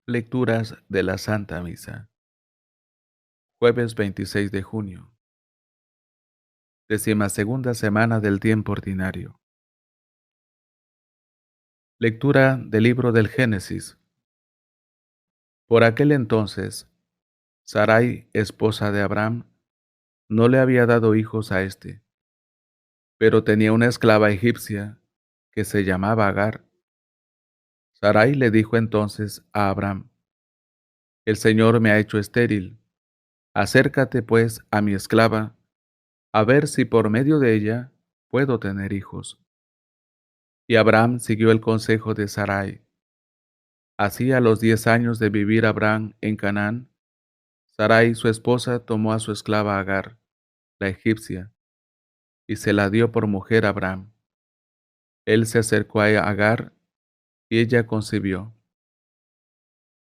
Lecturas de la Santa Misa. Jueves 26 de junio. 12ª semana del tiempo ordinario. Lectura del libro del Génesis. Por aquel entonces, Sarai, esposa de Abraham, no le había dado hijos a éste, pero tenía una esclava egipcia que se llamaba Agar. Sarai le dijo entonces a Abraham: El Señor me ha hecho estéril. Acércate pues a mi esclava, a ver si por medio de ella puedo tener hijos. Y Abraham siguió el consejo de Sarai. Así, a los 10 años de vivir Abraham en Canaán, Sarai, su esposa, tomó a su esclava Agar, la egipcia, y se la dio por mujer a Abraham. Él se acercó a Agar y ella concibió.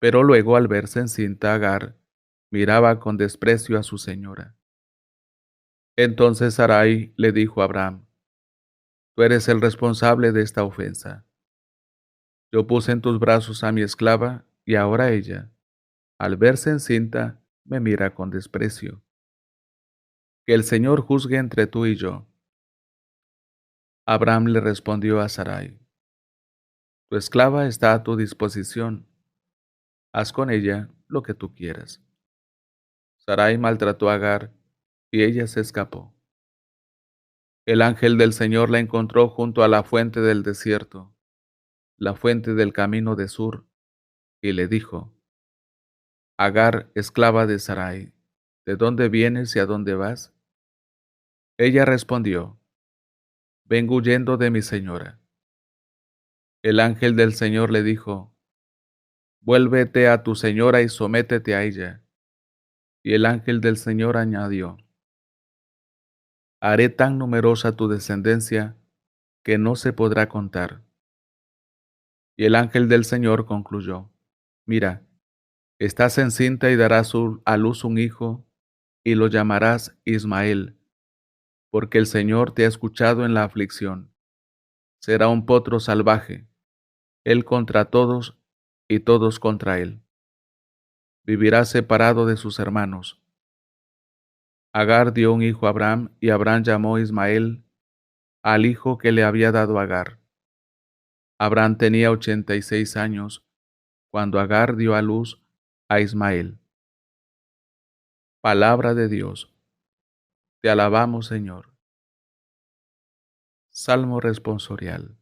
Pero luego, al verse encinta, Agar miraba con desprecio a su señora. Entonces Sarai le dijo a Abraham: Tú eres el responsable de esta ofensa. Yo puse en tus brazos a mi esclava y ahora ella, al verse encinta, me mira con desprecio. Que el Señor juzgue entre tú y yo. Abraham le respondió a Sarai: Tu esclava está a tu disposición. Haz con ella lo que tú quieras. Sarai maltrató a Agar y ella se escapó. El ángel del Señor la encontró junto a la fuente del desierto, la fuente del camino de Sur, y le dijo: Agar, esclava de Sarai, ¿de dónde vienes y a dónde vas? Ella respondió: Vengo huyendo de mi señora. El ángel del Señor le dijo: Vuélvete a tu señora y sométete a ella. Y el ángel del Señor añadió: Haré tan numerosa tu descendencia que no se podrá contar. Y el ángel del Señor concluyó: Mira, estás encinta y darás a luz un hijo, y lo llamarás Ismael, porque el Señor te ha escuchado en la aflicción. Será un potro salvaje, él contra todos y todos contra él. Vivirá separado de sus hermanos. Agar dio un hijo a Abraham, y Abraham llamó Ismael al hijo que le había dado Agar. Abraham tenía 86 años cuando Agar dio a luz a Ismael. Palabra de Dios. Te alabamos, Señor. Salmo responsorial.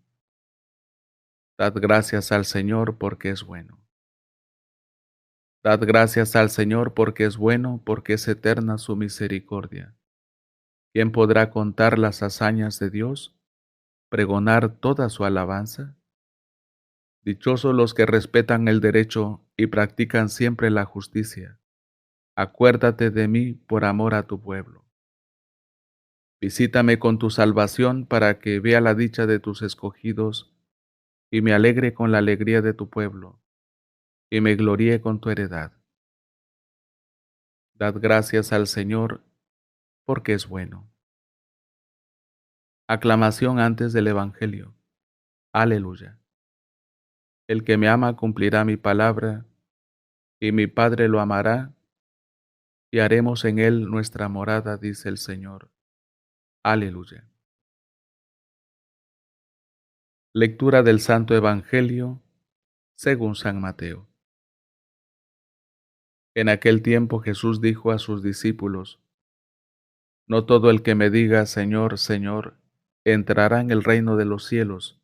Dad gracias al Señor porque es bueno. Dad gracias al Señor porque es bueno, porque es eterna su misericordia. ¿Quién podrá contar las hazañas de Dios? ¿Pregonar toda su alabanza? Dichosos los que respetan el derecho y practican siempre la justicia. Acuérdate de mí por amor a tu pueblo. Visítame con tu salvación para que vea la dicha de tus escogidos y me alegre con la alegría de tu pueblo y me gloríe con tu heredad. Dad gracias al Señor porque es bueno. Aclamación antes del Evangelio. Aleluya. El que me ama cumplirá mi palabra, y mi Padre lo amará, y haremos en él nuestra morada, dice el Señor. Aleluya. Lectura del Santo Evangelio según San Mateo. En aquel tiempo Jesús dijo a sus discípulos: No todo el que me diga Señor, Señor, entrará en el reino de los cielos,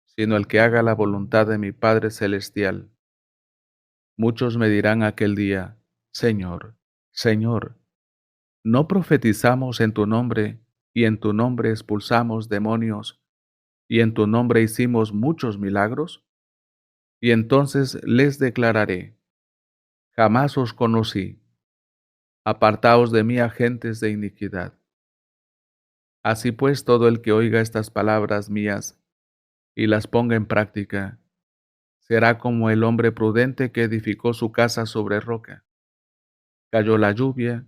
sino el que haga la voluntad de mi Padre celestial. Muchos me dirán aquel día: Señor, Señor, ¿no profetizamos en tu nombre, y en tu nombre expulsamos demonios, y en tu nombre hicimos muchos milagros? Y entonces les declararé: Jamás os conocí. Apartaos de mí, agentes de iniquidad. Así pues, todo el que oiga estas palabras mías y las ponga en práctica, será como el hombre prudente que edificó su casa sobre roca. Cayó la lluvia,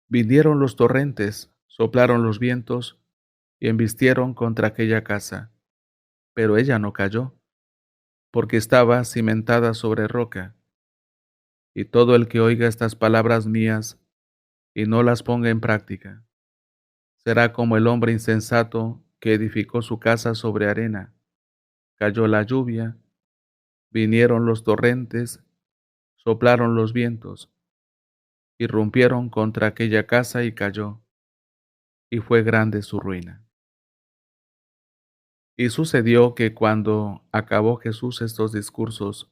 vinieron los torrentes, soplaron los vientos y embistieron contra aquella casa, pero ella no cayó, porque estaba cimentada sobre roca, y todo el que oiga estas palabras mías y no las ponga en práctica, será como el hombre insensato que edificó su casa sobre arena. Cayó la lluvia, vinieron los torrentes, soplaron los vientos, irrumpieron contra aquella casa y cayó, y fue grande su ruina. Y sucedió que cuando acabó Jesús estos discursos,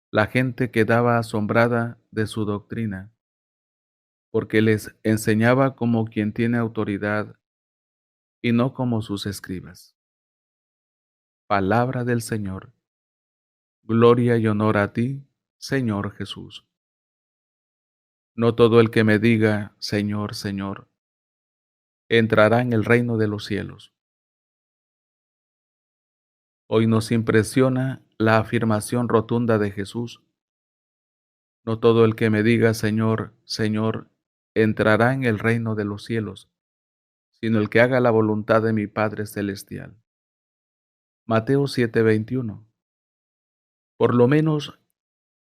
la gente quedaba asombrada de su doctrina, porque les enseñaba como quien tiene autoridad y no como sus escribas. Palabra del Señor. Gloria y honor a ti, Señor Jesús. No todo el que me diga, Señor, Señor, entrará en el reino de los cielos. Hoy nos impresiona la afirmación rotunda de Jesús. No todo el que me diga, Señor, Señor, entrará en el reino de los cielos, sino el que haga la voluntad de mi Padre Celestial. Mateo 7:21. Por lo menos,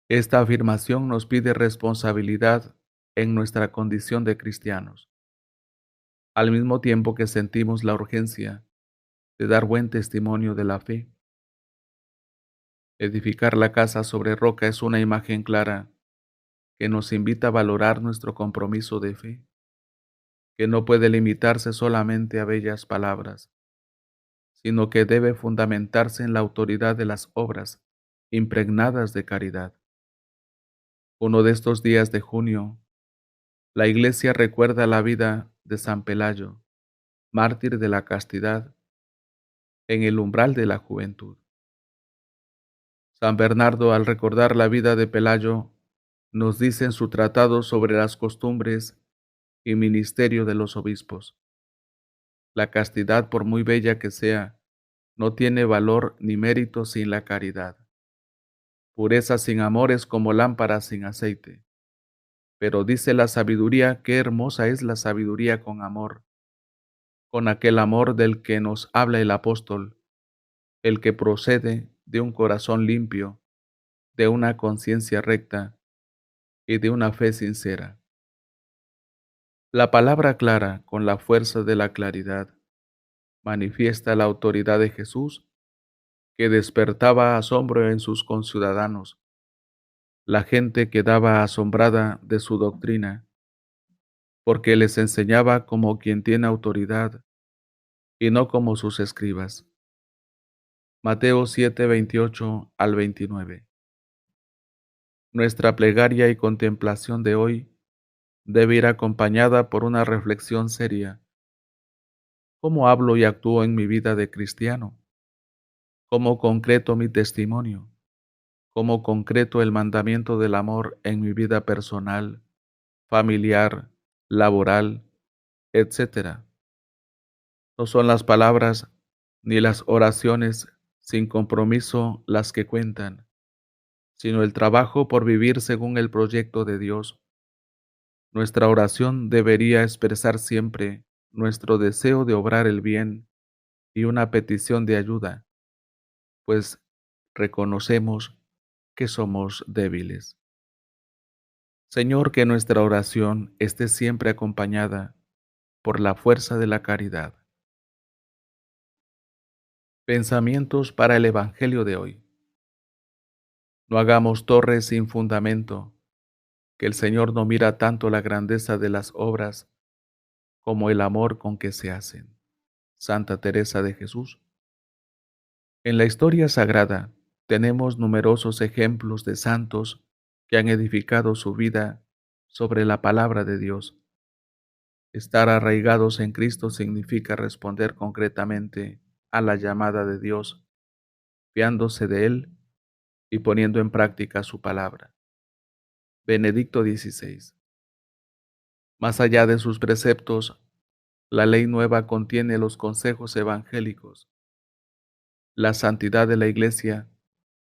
esta afirmación nos pide responsabilidad en nuestra condición de cristianos, al mismo tiempo que sentimos la urgencia de dar buen testimonio de la fe. Edificar la casa sobre roca es una imagen clara que nos invita a valorar nuestro compromiso de fe, que no puede limitarse solamente a bellas palabras, sino que debe fundamentarse en la autoridad de las obras impregnadas de caridad. Uno de estos días de junio, la Iglesia recuerda la vida de San Pelayo, mártir de la castidad, en el umbral de la juventud. San Bernardo, al recordar la vida de Pelayo, nos dice en su tratado sobre las costumbres y ministerio de los obispos: la castidad, por muy bella que sea, no tiene valor ni mérito sin la caridad. Pureza sin amor es como lámpara sin aceite. Pero dice la sabiduría, qué hermosa es la sabiduría con amor, con aquel amor del que nos habla el apóstol, el que procede de un corazón limpio, de una conciencia recta y de una fe sincera. La palabra clara, con la fuerza de la claridad, manifiesta la autoridad de Jesús, que despertaba asombro en sus conciudadanos. La gente quedaba asombrada de su doctrina, porque les enseñaba como quien tiene autoridad y no como sus escribas. Mateo 7:28 al 29. Nuestra plegaria y contemplación de hoy debe ir acompañada por una reflexión seria. ¿Cómo hablo y actúo en mi vida de cristiano? ¿Cómo concreto mi testimonio? ¿Cómo concreto el mandamiento del amor en mi vida personal, familiar, laboral, etcétera? No son las palabras ni las oraciones sin compromiso las que cuentan, sino el trabajo por vivir según el proyecto de Dios. Nuestra oración debería expresar siempre nuestro deseo de obrar el bien y una petición de ayuda, pues reconocemos que somos débiles. Señor, que nuestra oración esté siempre acompañada por la fuerza de la caridad. Pensamientos para el Evangelio de hoy. No hagamos torres sin fundamento, que el Señor no mira tanto la grandeza de las obras como el amor con que se hacen. Santa Teresa de Jesús. En la historia sagrada tenemos numerosos ejemplos de santos que han edificado su vida sobre la palabra de Dios. Estar arraigados en Cristo significa responder concretamente a la llamada de Dios, fiándose de Él y poniendo en práctica su palabra. Benedicto XVI. Más allá de sus preceptos, la ley nueva contiene los consejos evangélicos. La santidad de la Iglesia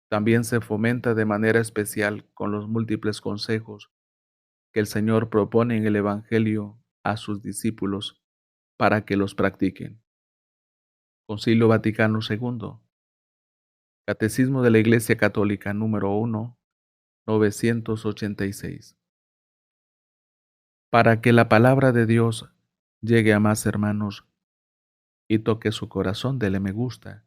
también se fomenta de manera especial con los múltiples consejos que el Señor propone en el Evangelio a sus discípulos para que los practiquen. Concilio Vaticano II. Catecismo de la Iglesia Católica número 1, 986. Para que la palabra de Dios llegue a más hermanos y toque su corazón, dele me gusta.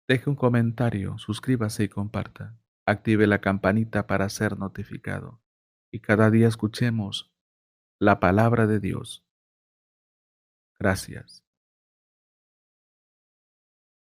Deje un comentario, suscríbase y comparta. Active la campanita para ser notificado. Y cada día escuchemos la palabra de Dios. Gracias.